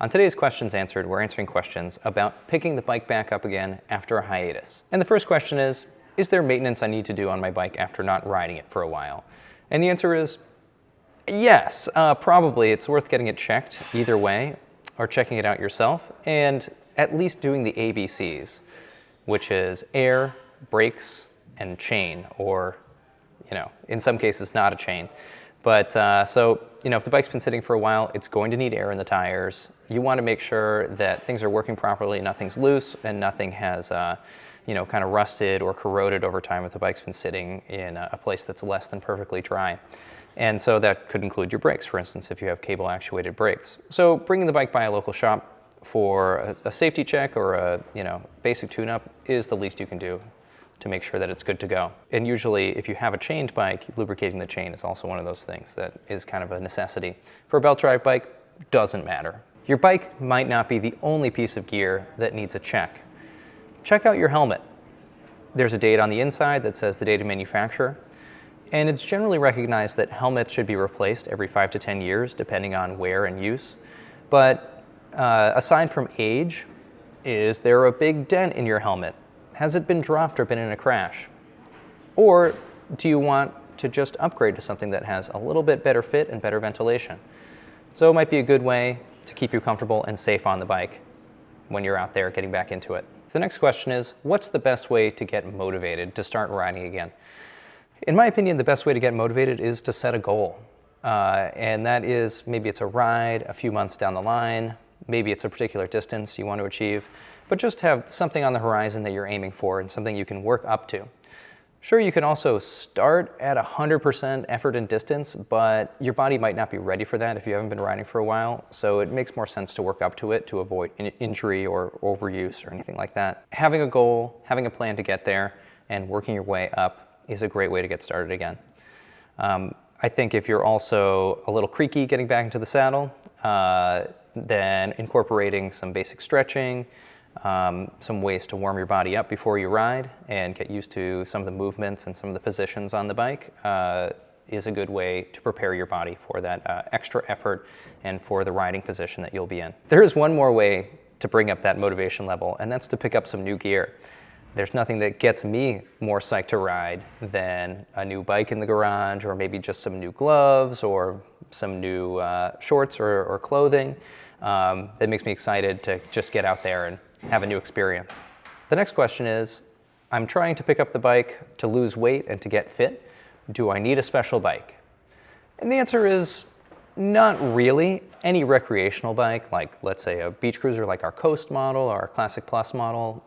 On today's Questions Answered, we're answering questions about picking the bike back up again after a hiatus. And the first question is there maintenance I need to do on my bike after not riding it for a while? And the answer is yes, probably. It's worth getting it checked either way, or checking it out yourself, and at least doing the ABCs, which is air, brakes, and chain, or, in some cases not a chain. But if the bike's been sitting for a while, it's going to need air in the tires. You want to make sure that things are working properly, nothing's loose, and nothing has, kind of rusted or corroded over time if the bike's been sitting in a place that's less than perfectly dry. And so that could include your brakes, for instance, if you have cable-actuated brakes. So bringing the bike by a local shop for a safety check or a basic tune-up is the least you can do to make sure that it's good to go. And usually, if you have a chained bike, lubricating the chain is also one of those things that is kind of a necessity. For a belt drive bike, doesn't matter. Your bike might not be the only piece of gear that needs a check. Check out your helmet. There's a date on the inside that says the date of manufacture, and it's generally recognized that helmets should be replaced every 5 to 10 years, depending on wear and use. But aside from age, is there a big dent in your helmet? Has it been dropped or been in a crash? Or do you want to just upgrade to something that has a little bit better fit and better ventilation? So it might be a good way to keep you comfortable and safe on the bike when you're out there getting back into it. The next question is, what's the best way to get motivated to start riding again? In my opinion, the best way to get motivated is to set a goal. And that is, maybe it's a ride a few months down the line, maybe it's a particular distance you want to achieve, but just have something on the horizon that you're aiming for and something you can work up to. Sure, you can also start at 100% effort and distance, but your body might not be ready for that if you haven't been riding for a while, so it makes more sense to work up to it to avoid injury or overuse or anything like that. Having a goal, having a plan to get there, and working your way up is a great way to get started again. I think if you're also a little creaky getting back into the saddle, then incorporating some basic stretching, some ways to warm your body up before you ride and get used to some of the movements and some of the positions on the bike is a good way to prepare your body for that extra effort and for the riding position that you'll be in. There is one more way to bring up that motivation level, and that's to pick up some new gear. There's nothing that gets me more psyched to ride than a new bike in the garage, or maybe just some new gloves or some new shorts or clothing. That makes me excited to just get out there and have a new experience. The next question is, I'm trying to pick up the bike to lose weight and to get fit. Do I need a special bike? And the answer is not really. Any recreational bike, like let's say a beach cruiser like our Coast model or our Classic Plus model,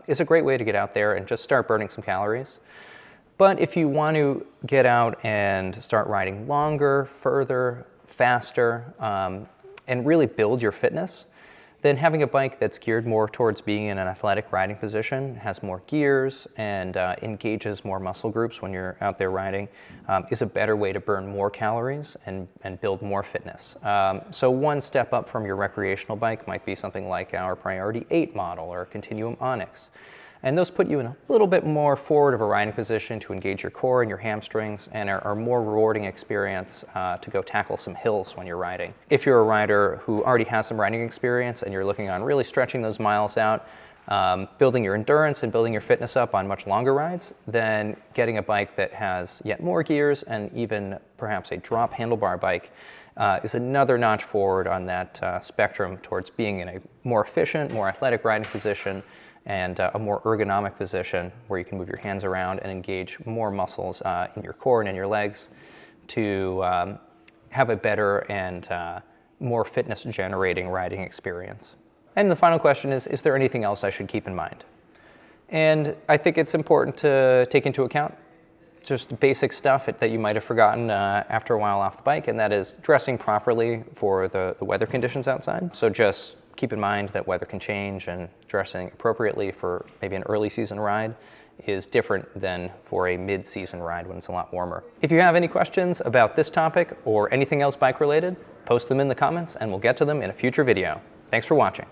is a great way to get out there and just start burning some calories. But if you want to get out and start riding longer, further, faster, and really build your fitness, then having a bike that's geared more towards being in an athletic riding position, has more gears, and engages more muscle groups when you're out there riding, is a better way to burn more calories and build more fitness. So one step up from your recreational bike might be something like our Priority 8 model or Continuum Onyx. And those put you in a little bit more forward of a riding position to engage your core and your hamstrings, and are more rewarding experience to go tackle some hills when you're riding. If you're a rider who already has some riding experience and you're looking on really stretching those miles out, building your endurance and building your fitness up on much longer rides, then getting a bike that has yet more gears and even perhaps a drop handlebar bike is another notch forward on that spectrum towards being in a more efficient, more athletic riding position, and a more ergonomic position where you can move your hands around and engage more muscles in your core and in your legs to have a better and more fitness generating riding experience. And the final question is there anything else I should keep in mind? And I think it's important to take into account just basic stuff that you might have forgotten after a while off the bike, and that is dressing properly for the weather conditions outside. So just keep in mind that weather can change, and dressing appropriately for maybe an early season ride is different than for a mid-season ride when it's a lot warmer. If you have any questions about this topic or anything else bike related, post them in the comments and we'll get to them in a future video. Thanks for watching.